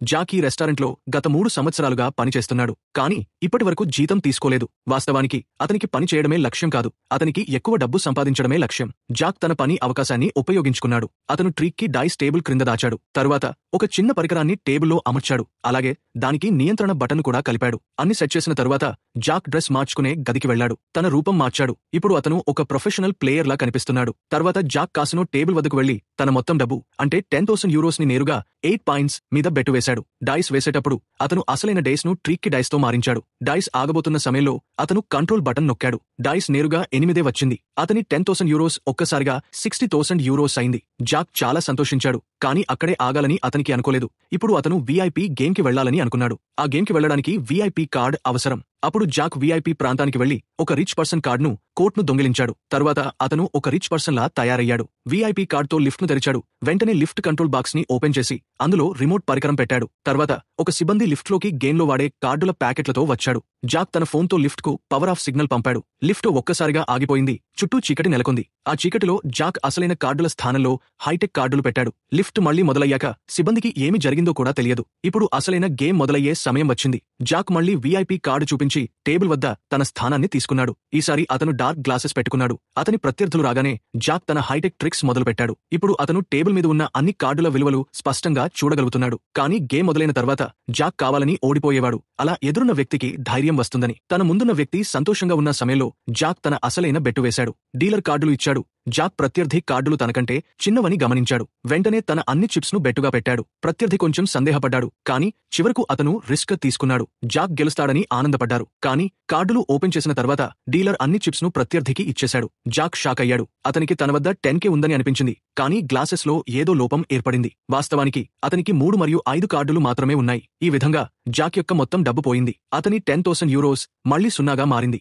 Jack ఈ రెస్టారెంట్లో గత 3 సంవత్సరాలుగా పనిచేస్తున్నాడు. కానీ ఇప్పటివరకు జీతం తీసుకోలేదు. వాస్తవానికి అతనికి పని చేయడమే లక్ష్యం కాదు, అతనికి ఎక్కువ డబ్బు సంపాదించడమే లక్ష్యం. జాక్ తన పని అవకాశాన్ని ఉపయోగించుకున్నాడు. అతను ట్రీకి డైస్ టేబుల్ క్రింద దాచాడు. తరువాత ఒక చిన్న పరికరాన్ని టేబుల్లో అమర్చాడు. అలాగే దానికి నియంత్రణ బటన్ కూడా కలిపాడు. అన్ని సెట్ చేసిన తరువాత జాక్ డ్రెస్ మార్చుకునే గదికి వెళ్లాడు. తన రూపం మార్చాడు. ఇప్పుడు అతను ఒక ప్రొఫెషనల్ ప్లేయర్ లా కనిపిస్తున్నాడు. తర్వాత జాక్ కాసినో టేబుల్ వద్దకు వెళ్లి తన మొత్తం డబ్బు అంటే 10,000 యూరోస్ ని నేరుగా 8 పాయింట్స్ మీద బెట్టు వేశాడు. డైస్ వేసేటప్పుడు అతను అసలైన డైస్ ను ట్రీకి డైస్ తో మారించాడు. డైస్ ఆగబోతున్న సమయంలో అతను కంట్రోల్ బటన్ నొక్కాడు. డైస్ నేరుగా 8 వచ్చింది. అతని 10,000 యూరోస్ ఒక్కసారిగా 60,000 యూరోస్ అయింది. జాక్ చాలా సంతోషించాడు. కానీ అక్కడే ఆగాలని అతనికి అనుకోలేదు. ఇప్పుడు అతను వీఐపీ గేమ్ కి వెళ్లాలని అనుకున్నాడు. ఆ గేమ్ కి వెళ్లడానికి వీఐపీ కార్డ్ అవసరం. అప్పుడు జాక్ వీఐపీ ప్రాంతానికి వెళ్లి ఒక రిచ్ పర్సన్ కార్డును కోట్ను దొంగిలించాడు. తరువాత అతను ఒక రిచ్ పర్సన్ లా తయారయ్యాడు. వీఐపీ కార్డుతో లిఫ్ట్ ను తెరిచాడు. వెంటనే లిఫ్ట్ కంట్రోల్ బాక్స్ ని ఓపెన్ చేసి అందులో రిమోట్ పరికరం పెట్టాడు. తర్వాత ఒక సిబ్బంది లిఫ్ట్ లోకి గేమ్లో వాడే కార్డుల ప్యాకెట్లతో వచ్చాడు. జాక్ తన ఫోన్తో లిఫ్ట్ కు పవర్ ఆఫ్ సిగ్నల్ పంపాడు. లిఫ్ట్ ఒక్కసారిగా ఆగిపోయింది. చుట్టూ చీకటి నెలకొంది. ఆ చీకటిలో జాక్ అసలైన కార్డుల స్థానంలో హైటెక్ కార్డులు పెట్టాడు. లిఫ్ట్ మళ్లీ మొదలయ్యాక సిబ్బందికి ఏమి జరిగిందో కూడా తెలియదు. ఇప్పుడు అసలైన గేమ్ మొదలయ్యే సమయం వచ్చింది. జాక్ మళ్లీ వీఐపీ కార్డు చూపించి టేబుల్ వద్ద తన స్థానాన్ని తీసుకున్నాడు. ఈసారి అతను డార్క్ గ్లాసెస్ పెట్టుకున్నాడు. అతని ప్రత్యర్థులు రాగానే జాక్ తన హైటెక్ ట్రిక్స్ మొదలుపెట్టాడు. ఇప్పుడు అతను టేబుల్ మీద ఉన్న అన్ని కార్డుల విలువలు స్పష్టంగా చూడగలుగుతున్నాడు. కానీ గేమ్ మొదలైన తర్వాత జాక్ కావాలని ఓడిపోయేవాడు. అలా ఎదురున్న వ్యక్తికి ధైర్యం వస్తుందని. తన ముందున్న వ్యక్తి సంతోషంగా ఉన్న సమయంలో జాక్ తన అసలైన బెట్టు వేశాడు. డీలర్ కార్డులు ఇచ్చాడు. జాక్ ప్రత్యర్థి కార్డులు తనకంటే చిన్నవని గమనించాడు. వెంటనే తన అన్ని చిప్స్ ను బెట్టుగా పెట్టాడు. ప్రత్యర్థి కొంచెం సందేహపడ్డాడు. కానీ చివరకు అతను రిస్క్ తీసుకున్నాడు. జాక్ గెలుస్తాడని ఆనందపడ్డారు. కానీ కార్డులు ఓపెన్ చేసిన తర్వాత డీలర్ అన్ని చిప్స్ ను ప్రత్యర్థికి ఇచ్చేశాడు. జాక్ షాక్ అయ్యాడు. అతనికి తన వద్ద 10K ఉందని అనిపించింది. కానీ గ్లాసెస్ లో ఏదో లోపం ఏర్పడింది. వాస్తవానికి అతనికి 3 మరియు 5 కార్డులు మాత్రమే ఉన్నాయి. ఈ విధంగా జాక్ యొక్క మొత్తం డబ్బు పోయింది. అతని 10,000 యూరోస్ మళ్లీ సున్నాగా మారింది.